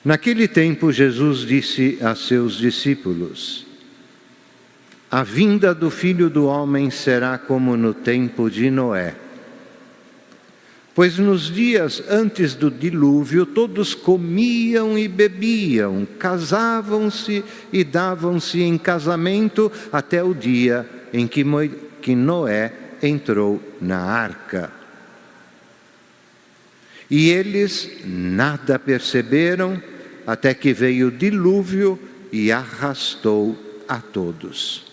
Naquele tempo, Jesus disse a seus discípulos: a vinda do Filho do Homem será como no tempo de Noé. Pois nos dias antes do dilúvio, todos comiam e bebiam, casavam-se e davam-se em casamento até o dia em que Noé entrou na arca. E eles nada perceberam até que veio o dilúvio e arrastou a todos.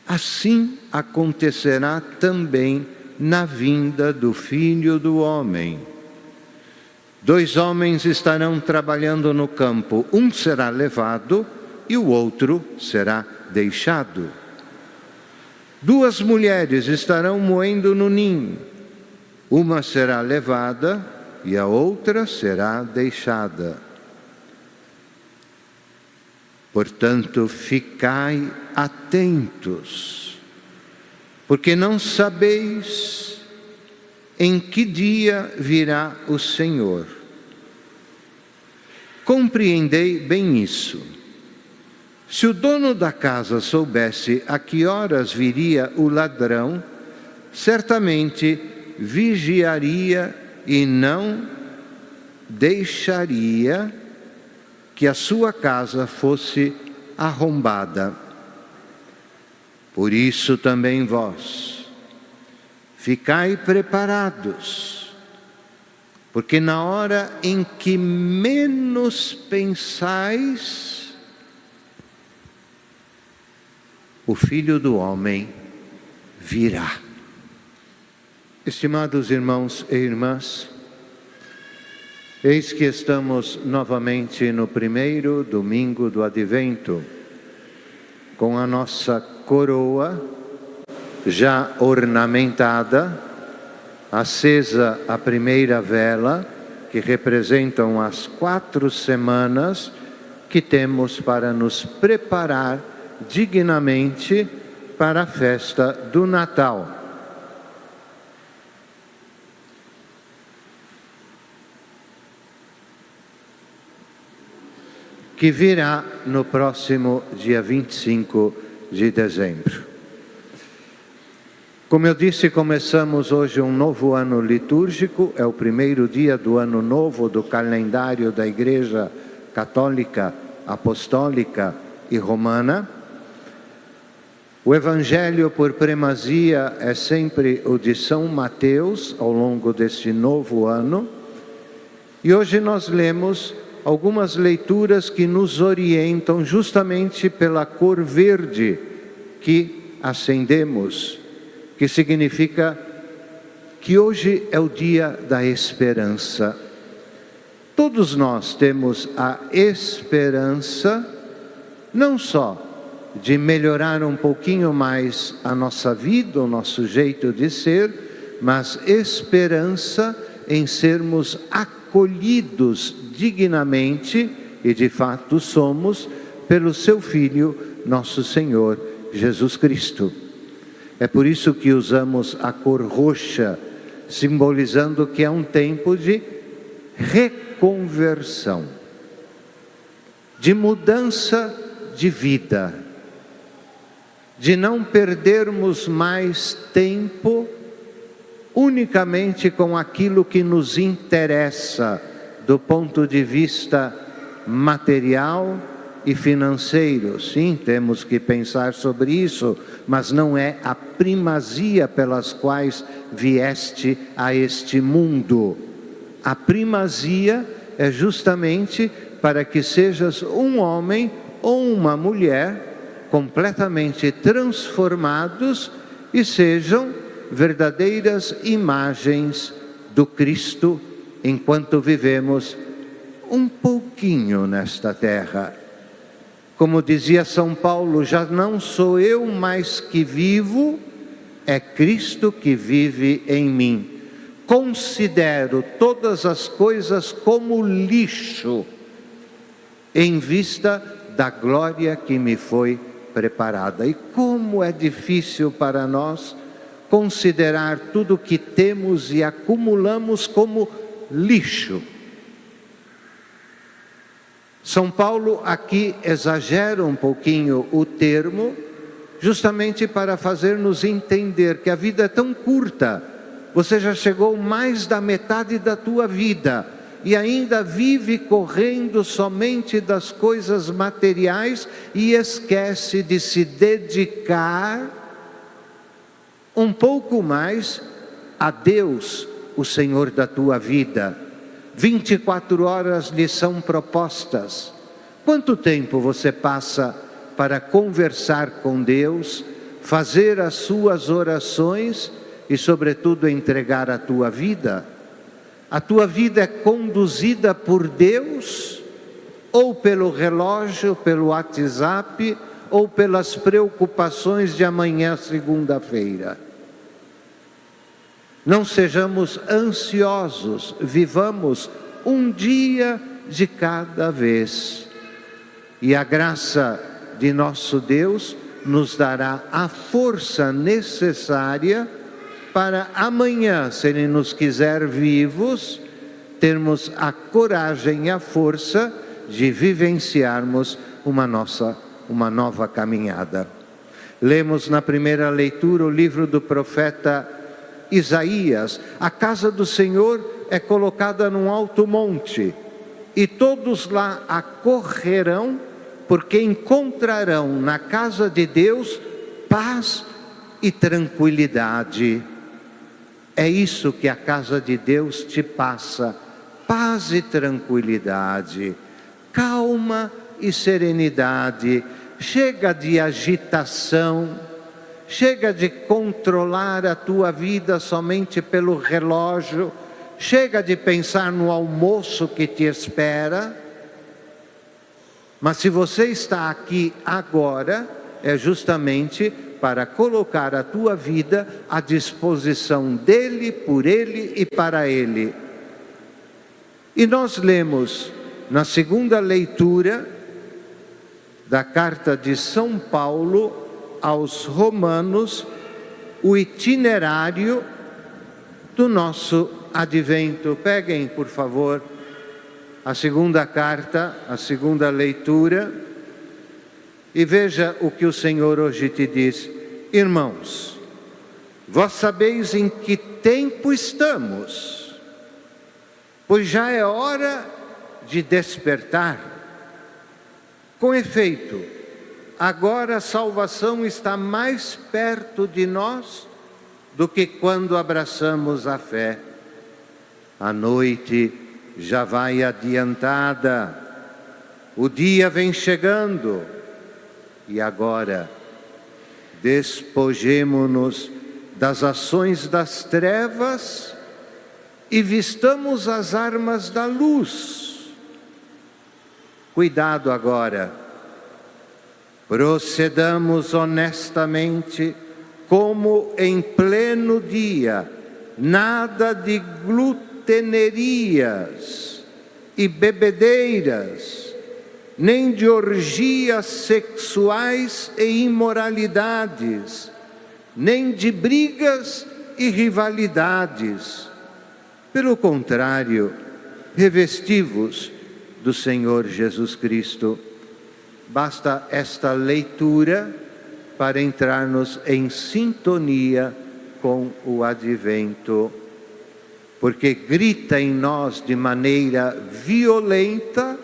Assim acontecerá também na vinda do Filho do Homem. 2 homens estarão trabalhando no campo, um será levado e o outro será deixado. 2 mulheres estarão moendo no ninho, uma será levada e a outra será deixada. Portanto, ficai atentos, porque não sabeis em que dia virá o Senhor. Compreendei bem isso. Se o dono da casa soubesse a que horas viria o ladrão, certamente vigiaria e não deixaria que a sua casa fosse arrombada. Por isso também vós, ficai preparados, porque na hora em que menos pensais, o Filho do Homem virá. Estimados irmãos e irmãs, eis que estamos novamente no primeiro domingo do Advento, com a nossa coroa já ornamentada, acesa a primeira vela, que representam as 4 semanas que temos para nos preparar dignamente para a festa do Natal. Que virá no próximo dia 25 de dezembro. Como eu disse, começamos hoje um novo ano litúrgico, é o primeiro dia do ano novo do calendário da Igreja Católica, Apostólica e Romana. O Evangelho por primazia é sempre o de São Mateus, ao longo deste novo ano. E hoje nós lemos algumas leituras que nos orientam justamente pela cor verde que acendemos, que significa que hoje é o dia da esperança. Todos nós temos a esperança, não só de melhorar um pouquinho mais a nossa vida, o nosso jeito de ser, mas esperança em sermos acolhidos dignamente, e de fato somos, pelo seu Filho, nosso Senhor Jesus Cristo. É por isso que usamos a cor roxa, simbolizando que é um tempo de reconversão, de mudança de vida, de não perdermos mais tempo unicamente com aquilo que nos interessa do ponto de vista material e financeiro. Sim, temos que pensar sobre isso, mas não é a primazia pelas quais vieste a este mundo. A primazia é justamente para que sejas um homem ou uma mulher completamente transformados e sejam verdadeiras imagens do Cristo enquanto vivemos um pouquinho nesta terra. Como dizia São Paulo, já não sou eu mais que vivo, é Cristo que vive em mim. Considero todas as coisas como lixo, em vista da glória que me foi preparada. E como é difícil para nós considerar tudo que temos e acumulamos como lixo. São Paulo aqui exagera um pouquinho o termo, justamente para fazer-nos entender que a vida é tão curta. Você já chegou mais da metade da tua vida e ainda vive correndo somente das coisas materiais e esquece de se dedicar um pouco mais a Deus, o Senhor da tua vida. 24 horas lhe são propostas. Quanto tempo você passa para conversar com Deus, fazer as suas orações e, sobretudo, entregar a tua vida? A tua vida é conduzida por Deus ou pelo relógio, pelo WhatsApp ou pelas preocupações de amanhã, segunda-feira? Não sejamos ansiosos, vivamos um dia de cada vez. E a graça de nosso Deus nos dará a força necessária para amanhã, se Ele nos quiser vivos, termos a coragem e a força de vivenciarmos uma nova caminhada. Lemos na primeira leitura o livro do profeta Isaías. A casa do Senhor é colocada num alto monte, e todos lá acorrerão, porque encontrarão na casa de Deus paz e tranquilidade. É isso que a casa de Deus te passa: paz e tranquilidade, calma e serenidade. Chega de agitação, chega de controlar a tua vida somente pelo relógio, chega de pensar no almoço que te espera. Mas se você está aqui agora, é justamente para colocar a tua vida à disposição dEle, por Ele e para Ele. E nós lemos na segunda leitura da carta de São Paulo aos Romanos o itinerário do nosso advento. Peguem, por favor, a segunda carta, a segunda leitura, e veja o que o Senhor hoje te diz. Irmãos, vós sabeis em que tempo estamos, pois já é hora de despertar. Com efeito, agora a salvação está mais perto de nós do que quando abraçamos a fé. A noite já vai adiantada, o dia vem chegando, e agora despojemo-nos das ações das trevas e vistamos as armas da luz. Cuidado agora, procedamos honestamente como em pleno dia, nada de glutenerias e bebedeiras, nem de orgias sexuais e imoralidades, nem de brigas e rivalidades. Pelo contrário, revesti-vos do Senhor Jesus Cristo. Basta esta leitura para entrarmos em sintonia com o advento, porque grita em nós de maneira violenta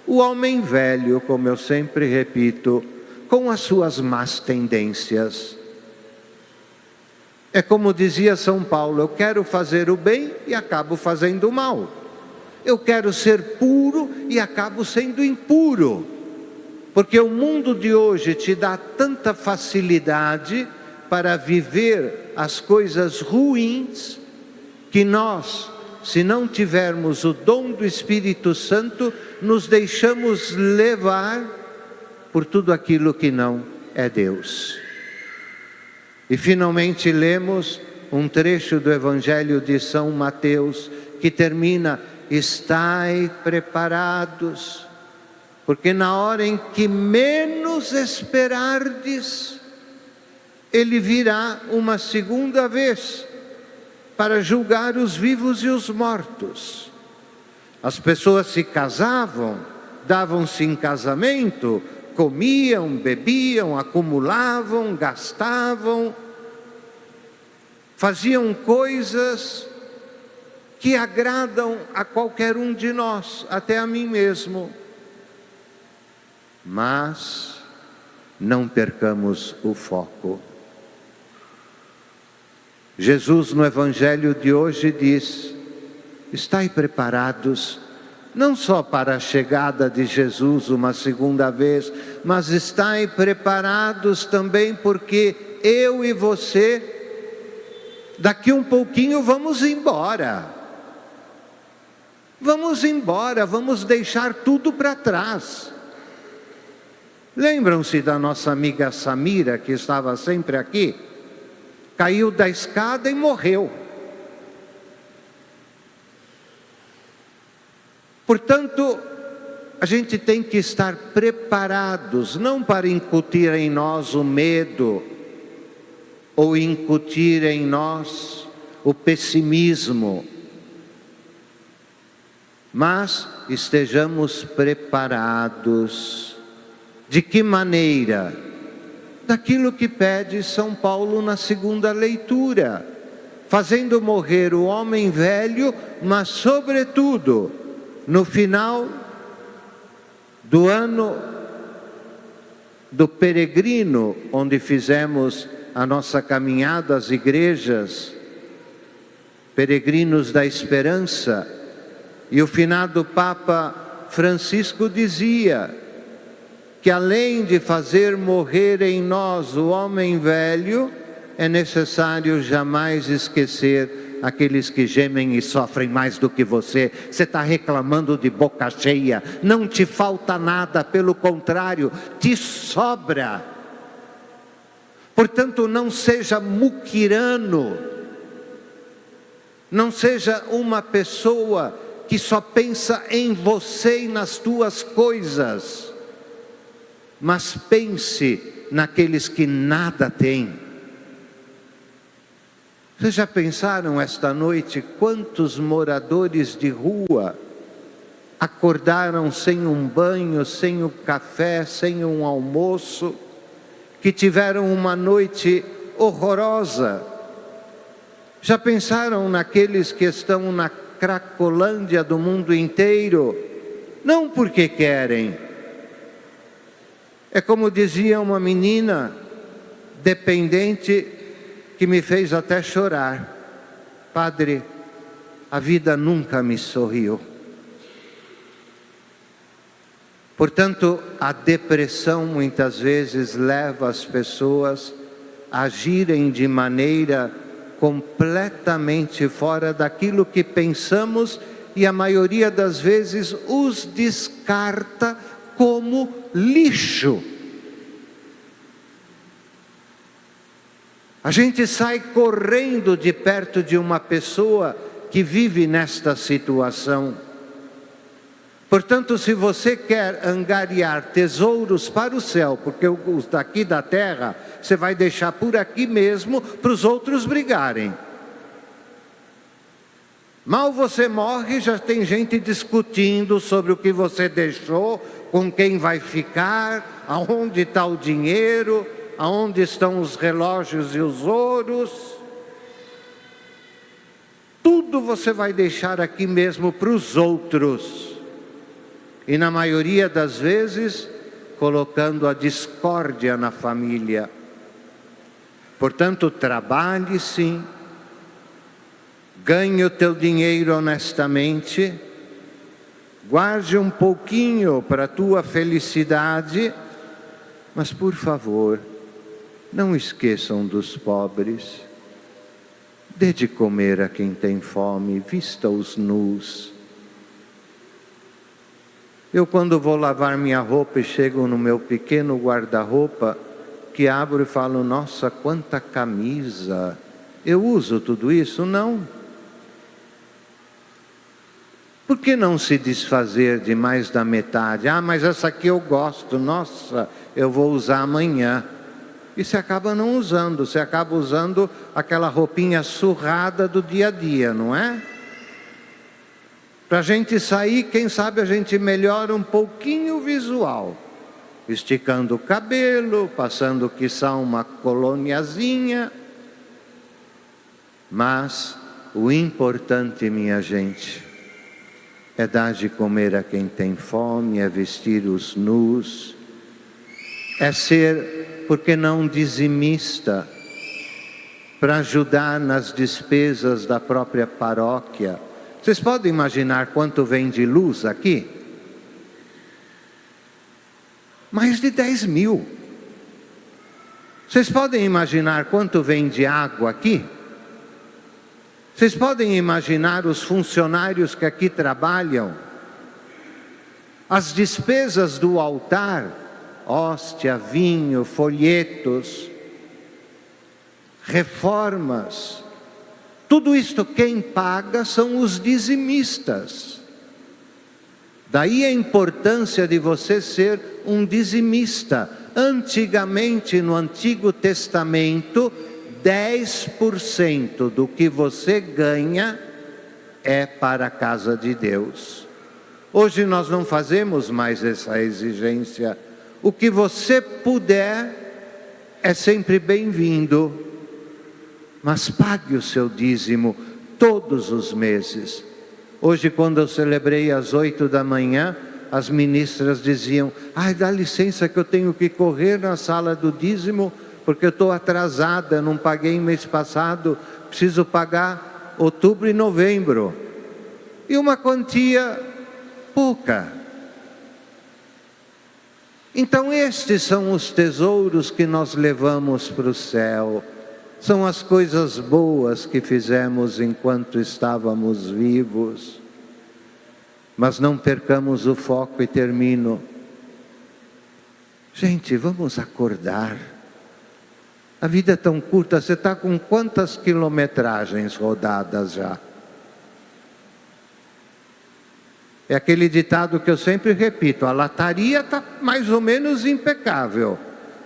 o homem velho, como eu sempre repito, com as suas más tendências. É como dizia São Paulo: eu quero fazer o bem e acabo fazendo o mal. Eu quero ser puro e acabo sendo impuro. Porque o mundo de hoje te dá tanta facilidade para viver as coisas ruins, que nós, se não tivermos o dom do Espírito Santo, nos deixamos levar por tudo aquilo que não é Deus. E finalmente lemos um trecho do Evangelho de São Mateus, que termina: estai preparados, porque na hora em que menos esperardes, Ele virá uma segunda vez para julgar os vivos e os mortos. As pessoas se casavam davam-se em casamento, comiam, bebiam, acumulavam, gastavam, faziam coisas que agradam a qualquer um de nós, até a mim mesmo. Mas não percamos o foco. Jesus no Evangelho de hoje diz: estai preparados, não só para a chegada de Jesus uma segunda vez, mas estai preparados também porque eu e você, daqui um pouquinho vamos embora. Vamos embora, vamos deixar tudo para trás. Lembram-se da nossa amiga Samira, que estava sempre aqui? Caiu da escada e morreu. Portanto, a gente tem que estar preparados, não para incutir em nós o medo, ou incutir em nós o pessimismo, mas estejamos preparados. De que maneira? Daquilo que pede São Paulo na segunda leitura, fazendo morrer o homem velho, mas sobretudo, no final do ano do peregrino, onde fizemos a nossa caminhada às igrejas, peregrinos da esperança, e o finado Papa Francisco dizia que além de fazer morrer em nós o homem velho, é necessário jamais esquecer aqueles que gemem e sofrem mais do que você. Você está reclamando de boca cheia, não te falta nada, pelo contrário, te sobra. Portanto, não seja muquirano, não seja uma pessoa que só pensa em você e nas tuas coisas, mas pense naqueles que nada têm. Vocês já pensaram esta noite quantos moradores de rua acordaram sem um banho, sem o café, sem um almoço, que tiveram uma noite horrorosa? Já pensaram naqueles que estão na Cracolândia do mundo inteiro? Não porque querem. É como dizia uma menina dependente que me fez até chorar: padre, a vida nunca me sorriu. Portanto, a depressão muitas vezes leva as pessoas a agirem de maneira completamente fora daquilo que pensamos, e a maioria das vezes os descarta como lixo. A gente sai correndo de perto de uma pessoa que vive nesta situação. Portanto, se você quer angariar tesouros para o céu, porque os daqui da terra você vai deixar por aqui mesmo para os outros brigarem. Mal você morre, já tem gente discutindo sobre o que você deixou, com quem vai ficar, aonde está o dinheiro, aonde estão os relógios e os ouros. Tudo você vai deixar aqui mesmo para os outros. E na maioria das vezes, colocando a discórdia na família. Portanto, trabalhe sim, ganhe o teu dinheiro honestamente, guarde um pouquinho para a tua felicidade, mas por favor, não esqueçam dos pobres. Dê de comer a quem tem fome, vista-os nus. Eu, quando vou lavar minha roupa e chego no meu pequeno guarda-roupa, que abro e falo: nossa, quanta camisa! Eu uso tudo isso? Não. Por que não se desfazer de mais da metade? Ah, mas essa aqui eu gosto, nossa, eu vou usar amanhã. E você acaba não usando, você acaba usando aquela roupinha surrada do dia a dia, não é? Para a gente sair, quem sabe a gente melhora um pouquinho o visual. Esticando o cabelo, passando quiçá uma coloniazinha. Mas o importante, minha gente, é dar de comer a quem tem fome, é vestir os nus, é ser, por que não, dizimista, para ajudar nas despesas da própria paróquia. Vocês podem imaginar quanto vem de luz aqui? Mais de 10 mil. Vocês podem imaginar quanto vem de água aqui? Vocês podem imaginar os funcionários que aqui trabalham? As despesas do altar, hóstia, vinho, folhetos, reformas, tudo isto quem paga são os dizimistas. Daí a importância de você ser um dizimista. Antigamente, no Antigo Testamento, 10% do que você ganha é para a casa de Deus. Hoje nós não fazemos mais essa exigência. O que você puder é sempre bem-vindo. Mas pague o seu dízimo todos os meses. Hoje, quando eu celebrei às 8 da manhã, as ministras diziam: ai, dá licença que eu tenho que correr na sala do dízimo, porque eu estou atrasada, não paguei mês passado, preciso pagar outubro e novembro. E uma quantia pouca. Então estes são os tesouros que nós levamos para o céu. São as coisas boas que fizemos enquanto estávamos vivos. Mas não percamos o foco e termino. Gente, vamos acordar. A vida é tão curta, você está com quantas quilometragens rodadas já? É aquele ditado que eu sempre repito, a lataria está mais ou menos impecável,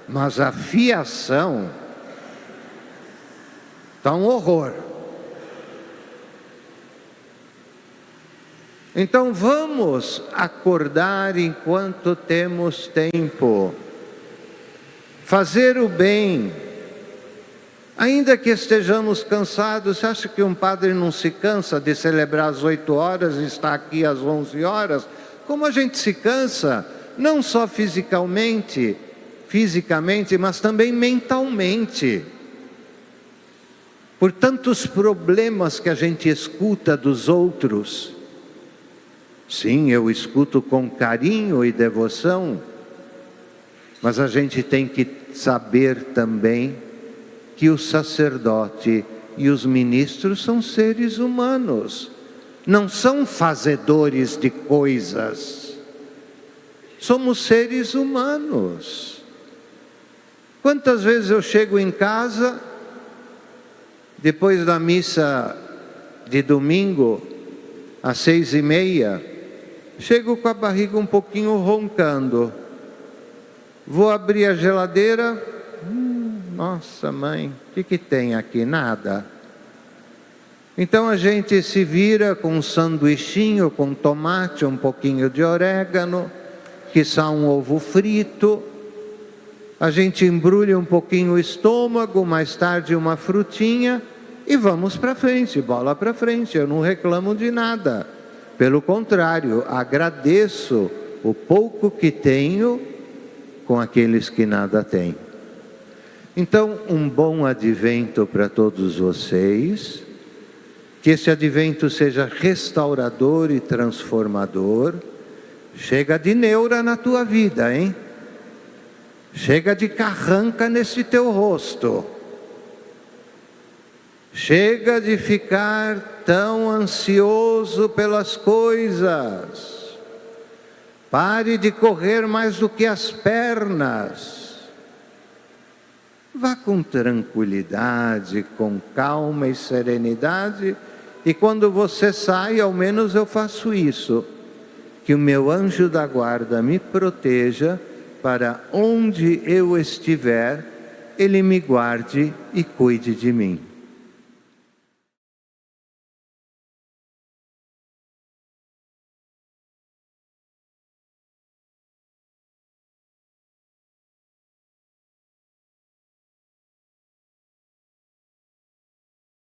mas a fiação está um horror. Então vamos acordar enquanto temos tempo, fazer o bem, ainda que estejamos cansados. Você acha que um padre não se cansa de celebrar às 8 horas e estar aqui às 11 horas? Como a gente se cansa, não só fisicamente, mas também mentalmente. Por tantos problemas que a gente escuta dos outros. Sim, eu escuto com carinho e devoção, mas a gente tem que saber também que o sacerdote e os ministros são seres humanos, não são fazedores de coisas. Somos seres humanos. Quantas vezes eu chego em casa, depois da missa de domingo, às 6h30, chego com a barriga um pouquinho roncando. Vou abrir a geladeira, nossa mãe, o que tem aqui? Nada. Então a gente se vira com um sanduichinho com tomate, um pouquinho de orégano, quiçá um ovo frito. A gente embrulha um pouquinho o estômago, mais tarde uma frutinha e vamos para frente, bola para frente. Eu não reclamo de nada. Pelo contrário, agradeço o pouco que tenho com aqueles que nada têm. Então, um bom advento para todos vocês. Que esse advento seja restaurador e transformador. Chega de neura na tua vida, hein? Chega de carranca nesse teu rosto. Chega de ficar tão ansioso pelas coisas. Pare de correr mais do que as pernas. Vá com tranquilidade, com calma e serenidade. E quando você sai, ao menos eu faço isso. Que o meu anjo da guarda me proteja, para onde eu estiver, ele me guarde e cuide de mim.